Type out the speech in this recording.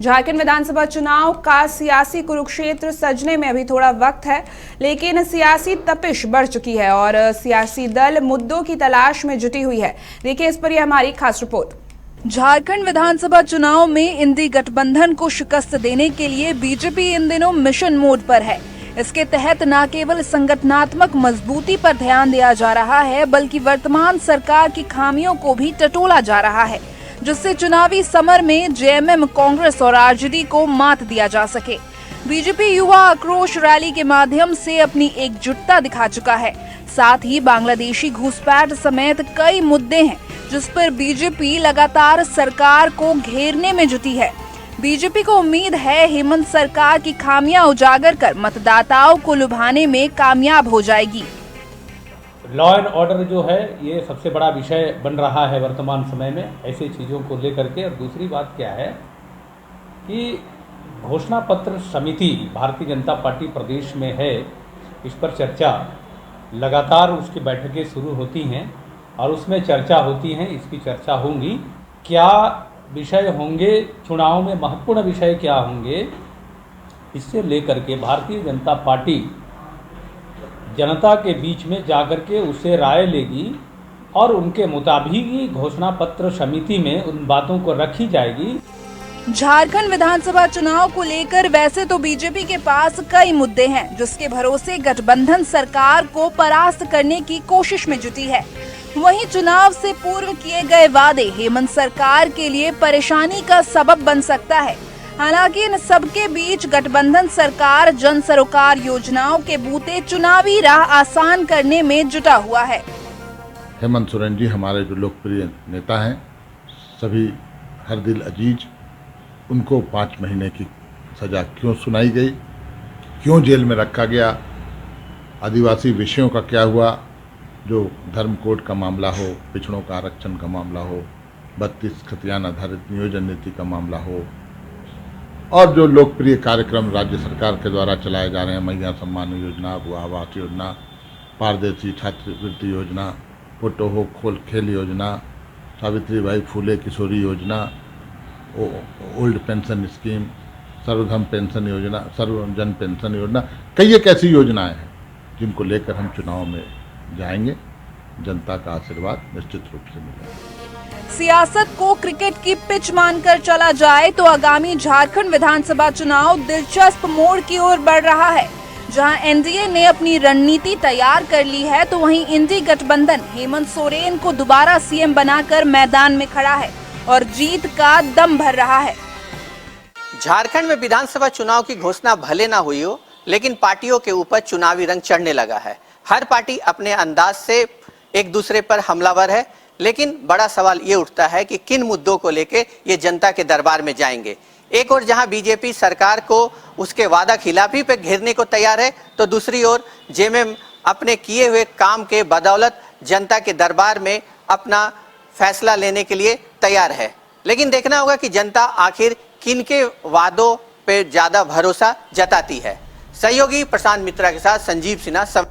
झारखंड विधानसभा चुनाव का सियासी कुरुक्षेत्र सजने में अभी थोड़ा वक्त है, लेकिन सियासी तपिश बढ़ चुकी है और सियासी दल मुद्दों की तलाश में जुटी हुई है। देखिए इस पर यह हमारी खास रिपोर्ट। झारखंड विधानसभा चुनाव में इंडी गठबंधन को शिकस्त देने के लिए बीजेपी इन दिनों मिशन मोड पर है। इसके तहत न केवल संगठनात्मक मजबूती पर ध्यान दिया जा रहा है, बल्कि वर्तमान सरकार की खामियों को भी टटोला जा रहा है, जिससे चुनावी समर में जेएमएम, कांग्रेस और आरजेडी को मात दिया जा सके। बीजेपी युवा आक्रोश रैली के माध्यम से अपनी एकजुटता दिखा चुका है। साथ ही बांग्लादेशी घुसपैठ समेत कई मुद्दे हैं जिस पर बीजेपी लगातार सरकार को घेरने में जुटी है। बीजेपी को उम्मीद है हेमंत सरकार की खामियां उजागर कर मतदाताओं को लुभाने में कामयाब हो जाएगी। लॉ एंड ऑर्डर जो है ये सबसे बड़ा विषय बन रहा है वर्तमान समय में, ऐसी चीज़ों को लेकर के। और दूसरी बात क्या है कि घोषणा पत्र समिति भारतीय जनता पार्टी प्रदेश में है, इस पर चर्चा लगातार, उसकी बैठकें शुरू होती हैं और उसमें चर्चा होती हैं, इसकी चर्चा होंगी। क्या विषय होंगे चुनाव में, महत्वपूर्ण विषय क्या होंगे, इससे लेकर के भारतीय जनता पार्टी जनता के बीच में जाकर के उससे राय लेगी और उनके मुताबिक ही घोषणा पत्र समिति में उन बातों को रखी जाएगी। झारखंड विधानसभा चुनाव को लेकर वैसे तो बीजेपी के पास कई मुद्दे हैं, जिसके भरोसे गठबंधन सरकार को परास्त करने की कोशिश में जुटी है। वहीं चुनाव से पूर्व किए गए वादे हेमंत सरकार के लिए परेशानी का सबब बन सकता है। हालांकि इन सबके बीच गठबंधन सरकार जन सरोकार योजनाओं के बूते चुनावी राह आसान करने में जुटा हुआ है। हेमंत सोरेन जी हमारे जो लोकप्रिय नेता हैं, सभी हर दिल अजीज, उनको 5 महीने की सजा क्यों सुनाई गई, क्यों जेल में रखा गया, आदिवासी विषयों का क्या हुआ, जो धर्म कोड का मामला हो, पिछड़ों का आरक्षण का मामला हो, 32 खतियान आधारित नियोजन नीति का मामला हो, और जो लोकप्रिय कार्यक्रम राज्य सरकार के द्वारा चलाए जा रहे हैं, मैया सम्मान योजना, बुआ आवास योजना, पारदर्शी छात्रवृत्ति योजना, फोटो हो खोल खेल योजना, सावित्रीबाई फूले किशोरी योजना, ओल्ड पेंशन स्कीम, सर्वधर्म पेंशन योजना, सर्वजन पेंशन योजना, कई एक ऐसी योजनाएं हैं जिनको लेकर हम चुनाव में जाएंगे। जनता का आशीर्वाद निश्चित रूप से मिलेगा। सियासत को क्रिकेट की पिच मानकर चला जाए तो आगामी झारखंड विधानसभा चुनाव दिलचस्प मोड़ की ओर बढ़ रहा है। जहां एनडीए ने अपनी रणनीति तैयार कर ली है, तो वहीं इंडी गठबंधन हेमंत सोरेन को दोबारा सीएम बनाकर मैदान में खड़ा है और जीत का दम भर रहा है। झारखंड में विधानसभा चुनाव की घोषणा भले ना हुई हो, लेकिन पार्टियों के ऊपर चुनावी रंग चढ़ने लगा है। हर पार्टी अपने अंदाज से एक दूसरे पर हमलावर है, लेकिन बड़ा सवाल ये उठता है कि किन मुद्दों को लेके ये जनता के दरबार में जाएंगे। एक ओर जहां बीजेपी सरकार को उसके वादा खिलाफी पे घेरने को तैयार है, तो दूसरी ओर जेएमएम अपने किए हुए काम के बदौलत जनता के दरबार में अपना फैसला लेने के लिए तैयार है। लेकिन देखना होगा कि जनता आखिर किन के वादों पे ज्यादा भरोसा जताती है। सहयोगी प्रशांत मित्रा के साथ संजीव सिन्हा।